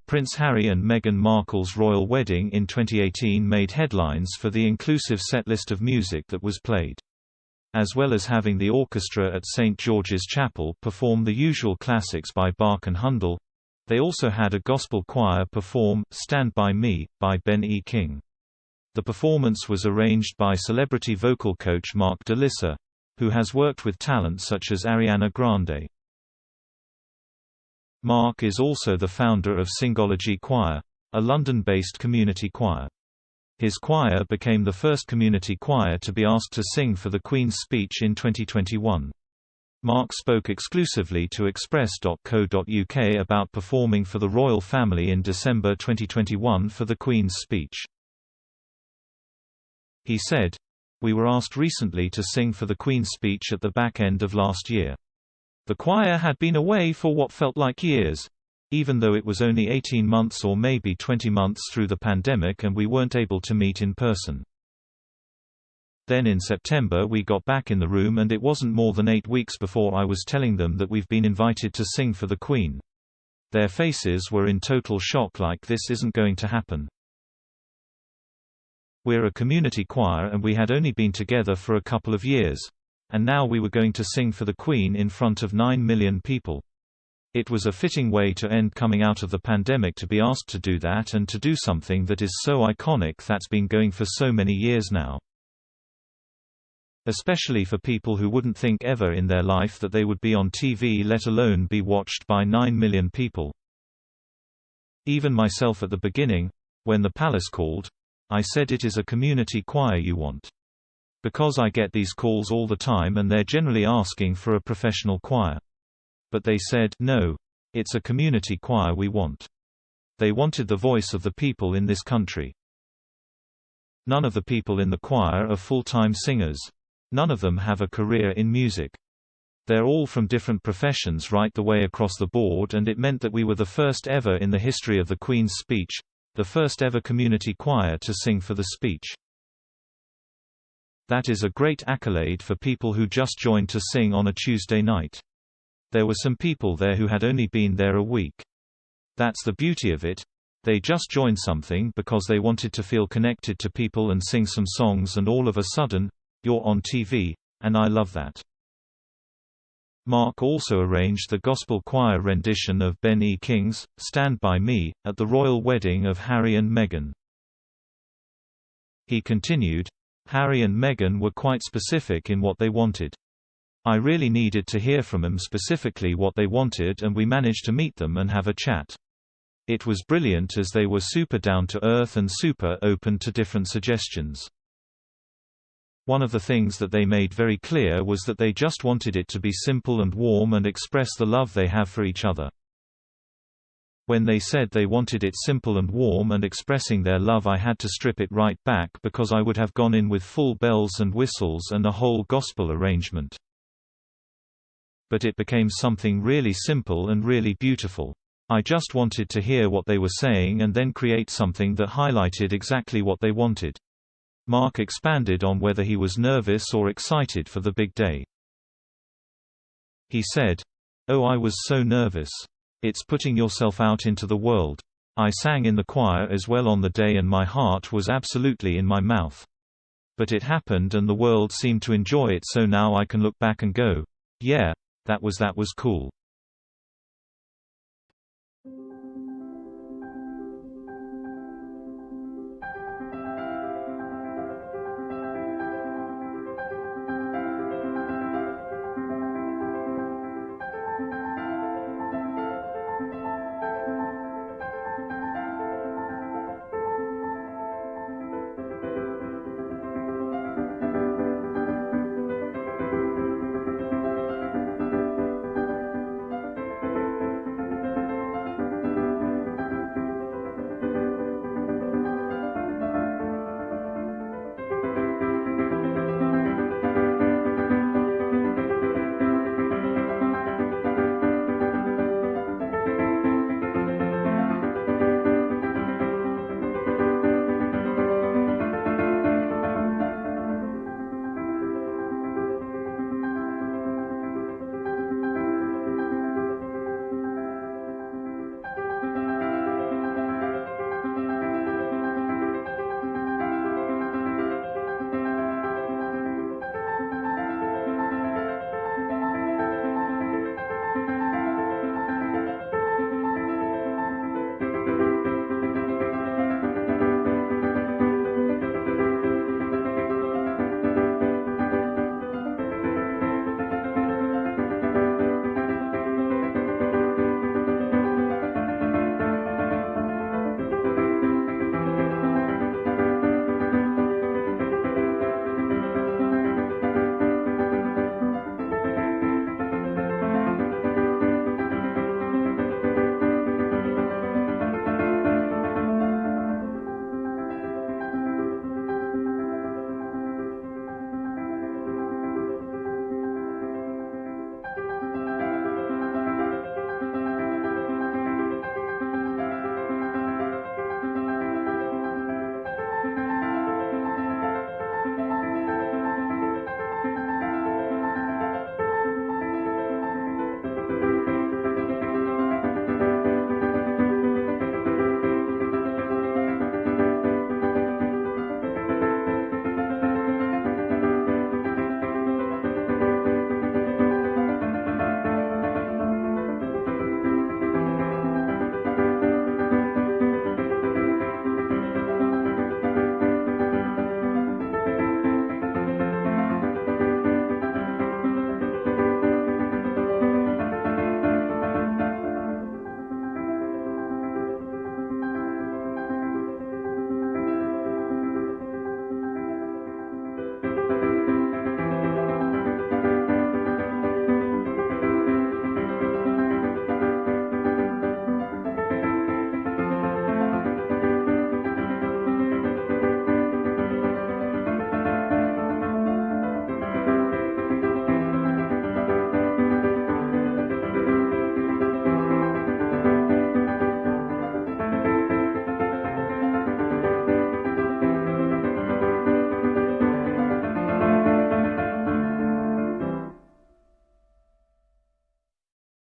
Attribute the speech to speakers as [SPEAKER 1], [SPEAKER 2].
[SPEAKER 1] Prince Harry and Meghan Markle's royal wedding in 2018 made headlines for the inclusive setlist of music that was played. As well as having the orchestra at St George's Chapel perform the usual classics by Bach and Handel, they also had a gospel choir perform "Stand By Me" by Ben E. King. The performance was arranged by celebrity vocal coach Markle, who has worked with talent such as Ariana Grande. Mark is also the founder of Singology Choir, a London-based community choir. His choir became the first community choir to be asked to sing for the Queen's speech in 2021. Mark spoke exclusively to Express.co.uk about performing for the royal family in December 2021 for the Queen's speech. He said, "We were asked recently to sing for the Queen's speech at the back end of last year. The choir had been away for what felt like years, even though it was only 18 months or maybe 20 months through the pandemic and we weren't able to meet in person. Then in September we got back in the room and it wasn't more than 8 weeks before I was telling them that we've been invited to sing for the Queen. Their faces were in total shock, like this isn't going to happen. We're a community choir and we had only been together for a couple of years. And now we were going to sing for the Queen in front of 9 million people. It was a fitting way to end coming out of the pandemic to be asked to do that and to do something that is so iconic that's been going for so many years now. Especially for people who wouldn't think ever in their life that they would be on TV, let alone be watched by 9 million people. Even myself at the beginning, when the palace called, I said it is a community choir you want. Because I get these calls all the time and they're generally asking for a professional choir. But they said, no, it's a community choir we want. They wanted the voice of the people in this country. None of the people in the choir are full-time singers. None of them have a career in music. They're all from different professions right the way across the board, and it meant that we were the first ever in the history of the Queen's speech, the first ever community choir to sing for the speech. That is a great accolade for people who just joined to sing on a Tuesday night. There were some people there who had only been there a week. That's the beauty of it. They just joined something because they wanted to feel connected to people and sing some songs, and all of a sudden, you're on TV, and I love that. Mark also arranged the gospel choir rendition of Ben E. King's "Stand By Me" at the royal wedding of Harry and Meghan. He continued, Harry and Meghan were quite specific in what they wanted. I really needed to hear from them specifically what they wanted, and we managed to meet them and have a chat. It was brilliant as they were super down to earth and super open to different suggestions. One of the things that they made very clear was that they just wanted it to be simple and warm and express the love they have for each other. When they said they wanted it simple and warm and expressing their love, I had to strip it right back because I would have gone in with full bells and whistles and a whole gospel arrangement. But it became something really simple and really beautiful. I just wanted to hear what they were saying and then create something that highlighted exactly what they wanted. Mark expanded on whether he was nervous or excited for the big day. He said, "Oh, I was so nervous. It's putting yourself out into the world. I sang in the choir as well on the day and my heart was absolutely in my mouth. But it happened and the world seemed to enjoy it, so now I can look back and go, yeah, that was cool."